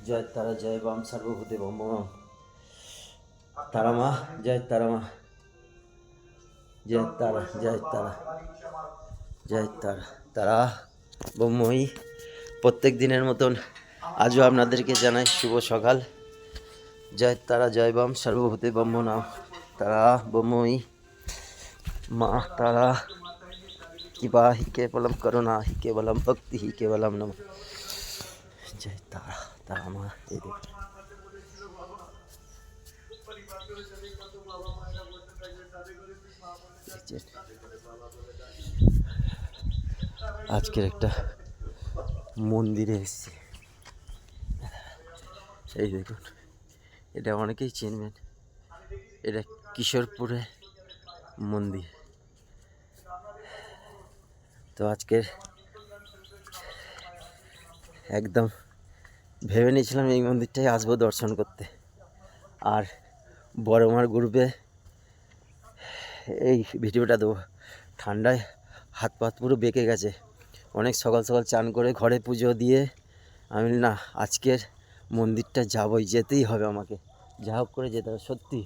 জয় তারা জয় বাম সর্বভূতে bomb bomb. তারা মা জয় তারা মা, জয় তারা জয় তারা জয় তারা। তারা ব্রহ্মই প্রত্যেক দিনের মতন আজও আপনাদেরকে জানাই শুভ সকাল। জয় তারা জয় বাম সর্বভূতে ব্রহ্ম নাম। তারা ব্রহ্মই মা তারা কৃপা হি কেবলম করুণা হি কেবলম ভক্তি হি কেবলম নম। জয় তারা তারা মা। এই দেখুন আজকের একটা মন্দিরে এসেছি। এই দেখুন, এটা অনেকেই চিনবেন, এটা কিশোরপুরে মন্দির। তো আজকের একদম ভেবে নিয়েছিলাম এই মন্দিরটাই আসবো দর্শন করতে। আর বড়মার গ্রুপে এই ভিডিওটা দেবো। ঠান্ডায় হাত পাত পুরো বেঁকে গেছে। অনেক সকাল সকাল চান করে ঘরে পুজো দিয়ে আমি না আজকের মন্দিরটা যাবই, যেতেই হবে আমাকে, যা হোক করে যেতে হবে। সত্যি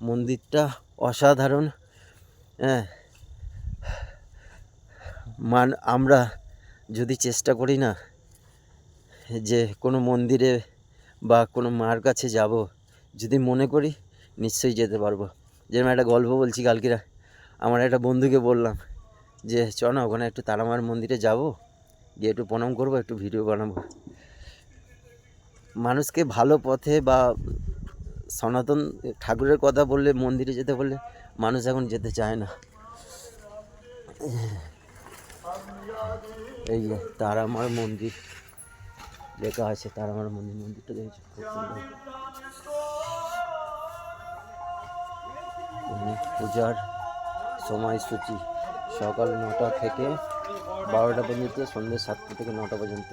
মন্দিরটা অসাধারণ। হ্যাঁ, আমরা যদি চেষ্টা করি না যে কোনো মন্দিরে বা কোনো মার কাছে যাব, যদি মনে করি নিশ্চয়ই যেতে পারবো। যেরকম একটা গল্প বলছি, কালকে আমার একটা বন্ধুকে বললাম যে চ না ওখানে একটু তারামার মন্দিরে যাব, গিয়ে একটু প্রণাম করবো, একটু ভিডিও বানাবো। মানুষকে ভালো পথে বা সনাতন ঠাকুরের কথা বললে, মন্দিরে যেতে বললে মানুষ এখন যেতে চায় না। এই যে তারামার মন্দির লেখা আছে, তারামার মন্দির। মন্দিরটা দেখেছি খুব সুন্দর। পূজার সময়সূচি সকাল 9টা থেকে 12টা পর্যন্ত, সন্ধ্যে 7টা থেকে 9টা পর্যন্ত।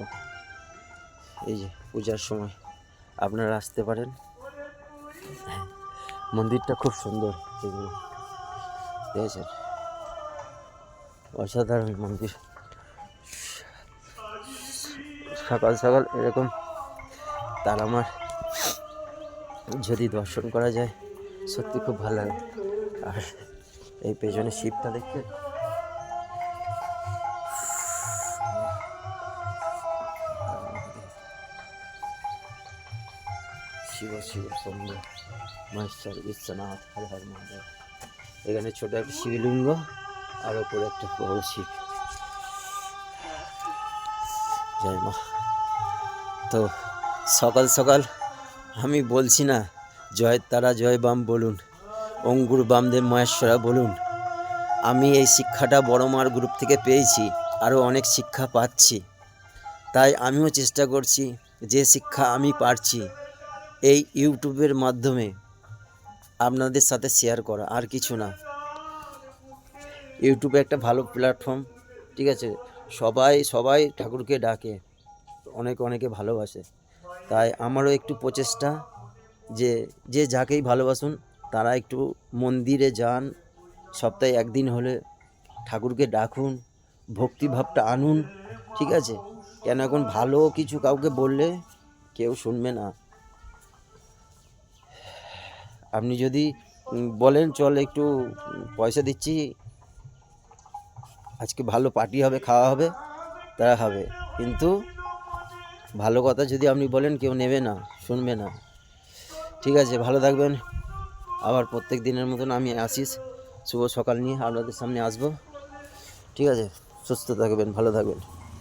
এই যে পূজার সময় আপনারা আসতে পারেন। মন্দিরটা খুব সুন্দর, দেখেছেন, অসাধারণ মন্দির। সকাল সকাল এরকম তারামার যদি দর্শন করা যায় সত্যি খুব ভালো লাগে। আর এই পেছনে শিবটা দেখতে শিব শিব শম্ভু মহেশ্বর বিশ্বনাথ হর হর মহাদেব। এখানে ছোট একটা শিবলিঙ্গ আর ওপরে একটা বড় শিব। জয় মা। তো সকাল সকাল আমি বলছি না জয় তারা জয় বাম বলুন, অঙ্গুর বামদেব মহেশ্বরা বলুন। আমি এই শিক্ষাটা বড়মার গ্রুপ থেকে পেয়েছি, আরও অনেক শিক্ষা পাচ্ছি। তাই আমিও চেষ্টা করছি যে শিক্ষা আমি পারছি এই ইউটিউবের মাধ্যমে আপনাদের সাথে শেয়ার করা, আর কিছু না। ইউটিউবে একটা ভালো প্ল্যাটফর্ম, ঠিক আছে। সবাই ঠাকুরকে ডাকে, অনেকে ভালোবাসে। তাই আমারও একটু প্রচেষ্টা যে যাকেই ভালোবাসুন তারা একটু মন্দিরে যান, সপ্তাহে একদিন হলে ঠাকুরকে ডাকুন, ভক্তিভাবটা আনুন, ঠিক আছে। কেন এখন ভালো কিছু কাউকে বললে কেউ শুনবে না। আপনি যদি বলেন চল একটু পয়সা দিচ্ছি, আজকে ভালো পার্টি হবে, খাওয়া হবে, তারা খাবে। কিন্তু ভালো কথা যদি আপনি বলেন কেউ নেবে না, শুনবে না। ঠিক আছে, ভালো থাকবেন। আবার প্রত্যেক দিনের মতন আমি আসিস শুভ সকাল নিয়ে আপনাদের সামনে আসবো। ঠিক আছে, সুস্থ থাকবেন, ভালো থাকবেন।